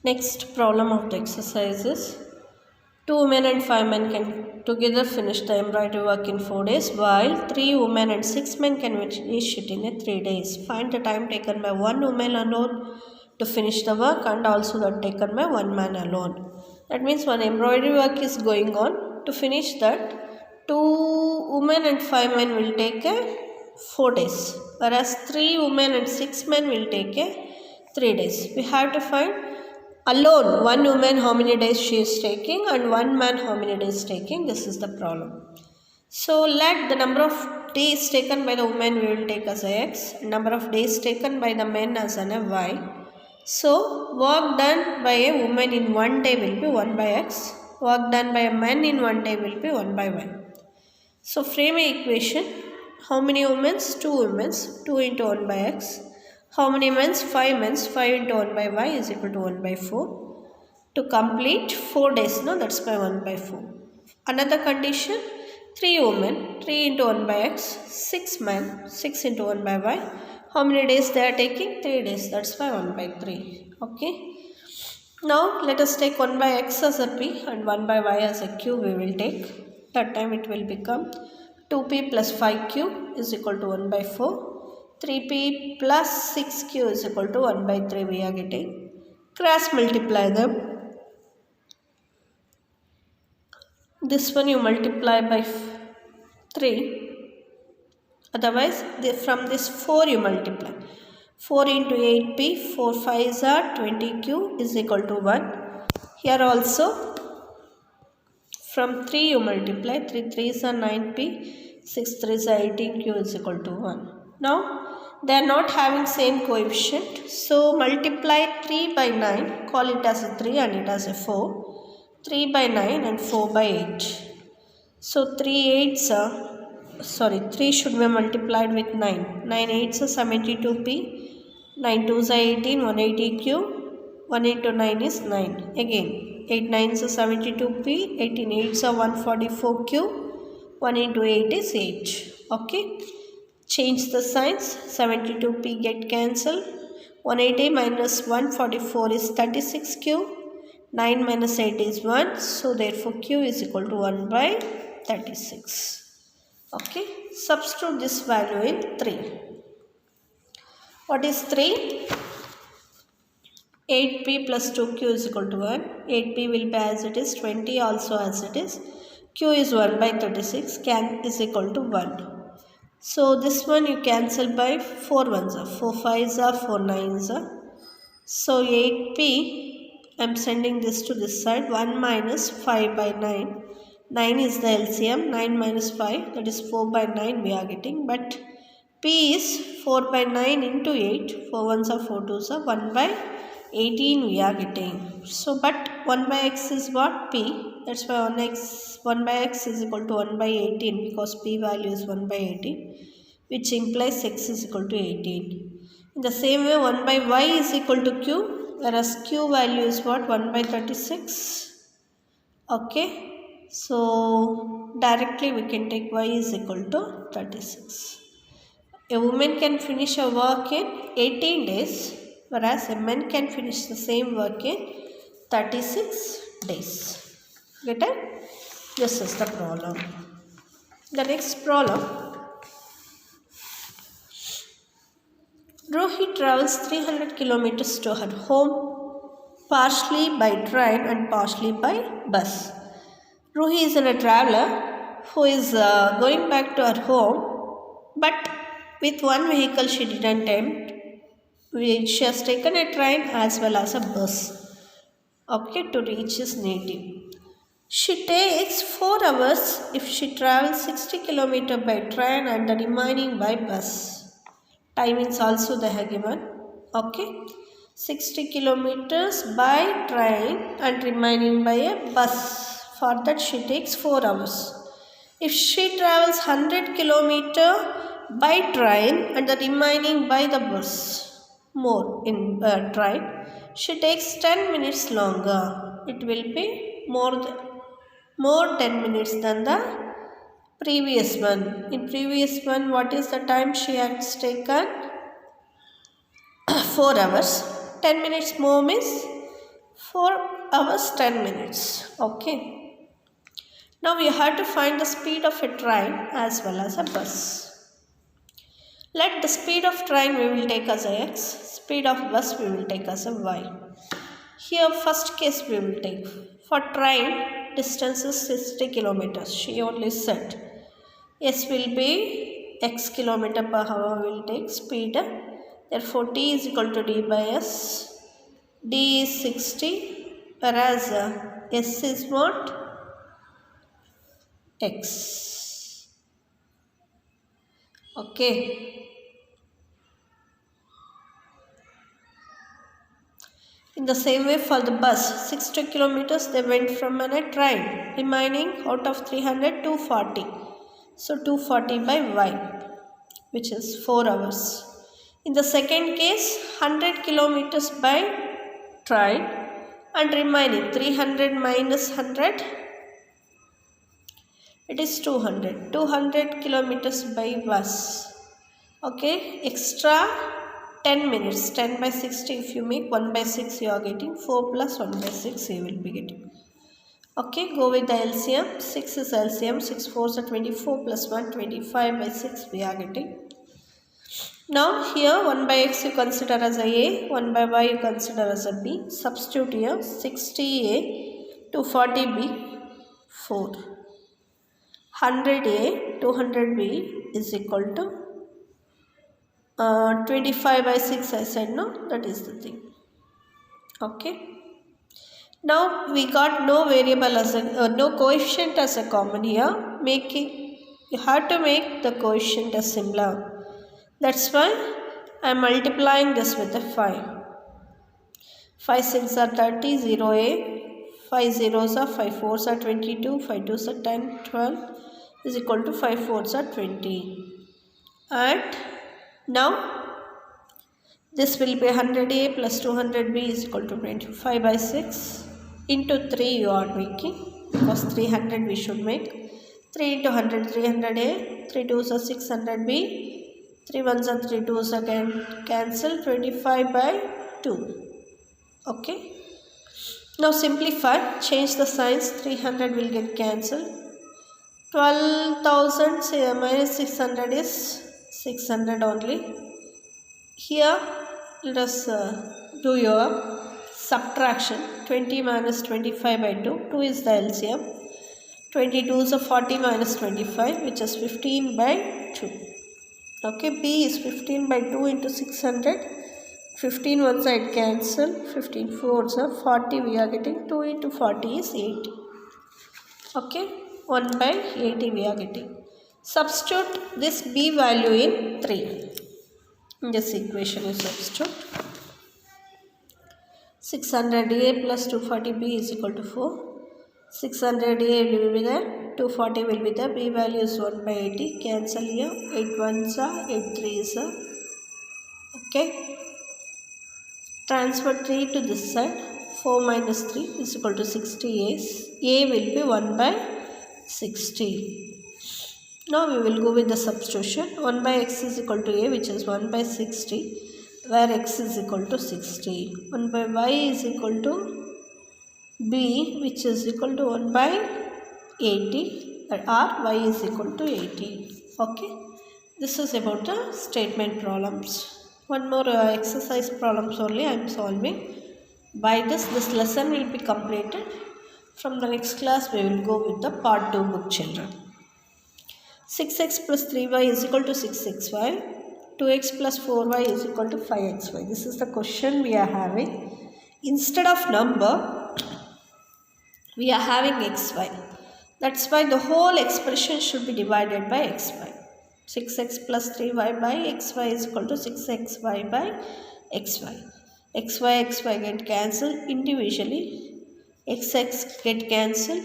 Next problem of the exercise is 2 women and 5 men can together finish the embroidery work in 4 days, while 3 women and 6 men can finish it in 3 days. Find the time taken by one woman alone to finish the work and also the taken by one man alone. That means one embroidery work is going on. To finish that, 2 women and 5 men will take 4 days, whereas 3 women and 6 men will take 3 days. We have to find alone one woman how many days she is taking and one man how many days taking. This is the problem. So let the number of days taken by the woman we will take as a x, number of days taken by the men as an y. So work done by a woman in one day will be 1 by x, work done by a man in one day will be 1 by y. So frame a equation. How many women's? 2 women's, 2 into 1 by x. How many men's? 5 men's, 5 into 1 by y is equal to 1 by 4. To complete 4 days, no, that's by 1 by 4. Another condition, 3 women, 3 into 1 by x, 6 men, 6 into 1 by y. How many days they are taking? 3 days, that's by 1 by 3. Okay. Now let us take 1 by x as a p and 1 by y as a q we will take. That time it will become 2p plus 5q is equal to 1 by 4. 3p plus 6q is equal to 1 by 3 we are getting. Cross multiply them. This one you multiply by 3. Otherwise from this 4 you multiply. 4 into 8p, 4 5s are 20q is equal to 1. Here also from 3 you multiply. 3 3s are 9p, 6 3s are 18q is equal to 1. Now they are not having same coefficient, so multiply 3 by 9, call it as a 3 and it as a 4. 3 by 9 and 4 by 8. So 3 should be multiplied with 9. 9 8s are 72p, 9 2s are 18, 180q, 1 into 9 is 9. Again 8 9s are 72p, 18 8s are 144q, 1 into 8 is 8. Okay. Change the signs. 72p get cancelled. 180 minus 144 is 36q. 9 minus 8 is 1. So therefore q is equal to 1 by 36. Okay. Substitute this value in 3. What is 3? 8p plus 2q is equal to 1. 8p will be as it is. 20 also as it is. Q is 1 by 36. Is equal to 1. So this one you cancel by 4 ones are, 4 5s are, 4 9s are. So 8p, I am sending this to this side, 1 minus 5 by 9. 9 is the LCM, 9 minus 5, that is 4 by 9 we are getting. But p is 4 by 9 into 8, 4 ones are 4 2s are, 1 by 18 we are getting. So but 1 by x is what? P. That's why 1 by x is equal to 1 by 18 because p value is 1 by 18, which implies x is equal to 18. In the same way 1 by y is equal to q, whereas q value is what? 1 by 36. Okay. So directly we can take y is equal to 36. A woman can finish a work in 18 days, whereas a man can finish the same work in 36 days. Get it? This is the problem. The next problem. Rohi travels 300 kilometers to her home, partially by train and partially by bus. Rohi is a traveler who is going back to her home, but with one vehicle she didn't tempt. She has taken a train as well as a bus, okay, to reach his native. She takes 4 hours if she travels 60 km by train and the remaining by bus. Timings also they have given. Okay, 60 kilometers by train and remaining by a bus. For that she takes 4 hours. If she travels 100 km by train and the remaining by the bus, more in train, she takes 10 minutes longer. It will be more 10 minutes than the previous one. In previous one, what is the time she has taken? 4 hours. 10 minutes more means 4 hours 10 minutes. Okay. Now we have to find the speed of a train as well as a bus. Let the speed of train we will take as a x, speed of bus we will take as a y. Here first case we will take. For train, distance is 60 kilometers. She only said. S will be x kilometer per hour will take speed. Therefore T is equal to D by S. D is 60, whereas S is what? X. Okay. In the same way for the bus, 60 kilometers they went from a train, remaining out of 300, 240. So 240 by y, which is 4 hours. In the second case, 100 kilometers by train and remaining 300 minus 100, it is 200. 200 kilometers by bus. Okay, extra 10 minutes. 10 by 60, if you make 1 by 6, you are getting 4 plus 1 by 6, you will be getting. Okay, go with the LCM. 6 is LCM. 6 4s are 24 plus 1, 25 by 6 we are getting. Now here 1 by x you consider as a 1 by y you consider as a b. Substitute here 60a, 240b, 4. 100a, 200b is equal to 25 by 6 I said, no? That is the thing. Okay. Now we got no variable as a, no coefficient as a common here. You have to make the coefficient as similar. That's why I am multiplying this with a 5. 5 6 are 30, 0a, 5 zeros are 5 4s are 22, 5 2s are 10, 12 is equal to 5 4s are 20. And now this will be 100a plus 200b is equal to 25 by 6 into 3 you are making, because 300 we should make. 3 into 100, 300a, 3 2s are 600b, 3 1s are 3 2s again cancel, 25 by 2. Okay. Now simplify, change the signs, 300 will get cancelled. 12,000 minus 600 is 600 only. Here let us do your subtraction. 20 minus 25 by 2. 2 is the LCM. 22 is a 40 minus 25, which is 15 by 2. Okay, B is 15 by 2 into 600. 15 one side cancel. 15 4s are 40 we are getting. 2 into 40 is 80. Okay, 1 by 80 we are getting. Substitute this B value in 3. In this equation you substitute. 600A plus 240B is equal to 4. 600A will be there. 240 will be there. B value is 1 by 80. Cancel here. 8 1s are 8 3s are. Okay. Transfer 3 to this side. 4 minus 3 is equal to 60 A's. A will be 1 by 60. Now we will go with the substitution. 1 by x is equal to a, which is 1 by 60, where x is equal to 60. 1 by y is equal to b, which is equal to 1 by 80, or y is equal to 80. Okay. This is about the statement problems. One more exercise problems only I am solving. By this lesson will be completed. From the next class we will go with the part 2 book, children. 6x plus 3y is equal to 6xy. 2x plus 4y is equal to 5xy. This is the question we are having. Instead of number, we are having xy. That's why the whole expression should be divided by xy. 6x plus 3y by xy is equal to 6xy by xy. xy get cancelled individually. xx get cancelled.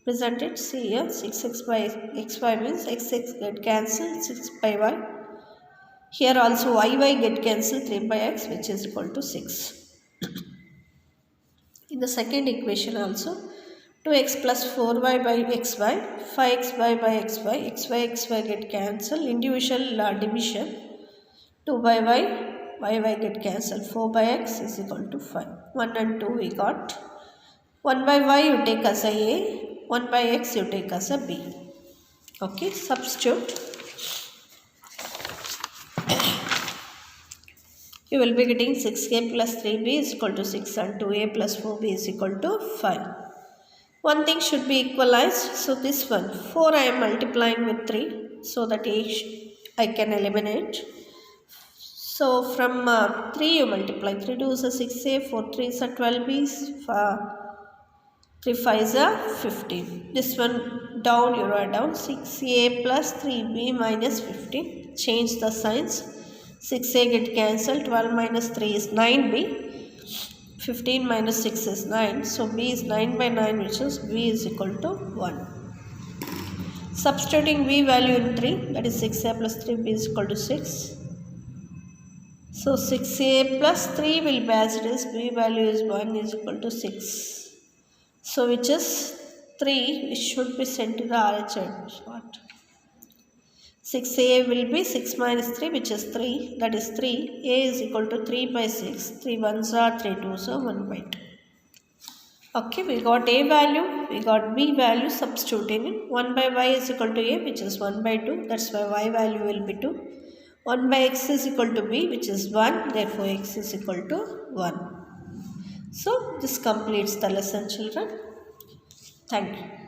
Present it, see here, 6x by xy means xx get cancelled, 6 by y. Here also y get cancelled, 3 by x, which is equal to 6. In the second equation also, 2x plus 4y by xy, 5xy by xy get cancelled, individual division, 2 by y get cancelled, 4 by x is equal to 5. 1 and 2 we got. 1 by y you take as a a, 1 by x you take as a b. Okay, substitute. You will be getting 6a plus 3b is equal to 6 and 2a plus 4b is equal to 5. One thing should be equalized. So this one, 4 I am multiplying with 3 so that I can eliminate. So from 3 you multiply. 3 2 is a 6a, 4 3 is a 12b, 3 5 is a 15. This one down you write down 6a plus 3b minus 15. Change the signs. 6a get cancelled. 12 minus 3 is 9b. 15 minus 6 is 9. So b is 9 by 9, which is b is equal to 1. Substituting b value in 3, that is 6a plus 3b is equal to 6. So 6a plus 3 will be as it is. B value is 1 is equal to 6. So which is 3, which should be sent to the RHS part. 6a will be 6 minus 3, which is 3, that is 3. A is equal to 3 by 6. 3 1s are 3 2s are 1 by 2. Okay, we got a value, we got b value, substituting in. 1 by y is equal to a, which is 1 by 2. That's why y value will be 2. 1 by x is equal to b, which is 1. Therefore, x is equal to 1. So, this completes the lesson, children. Thank you.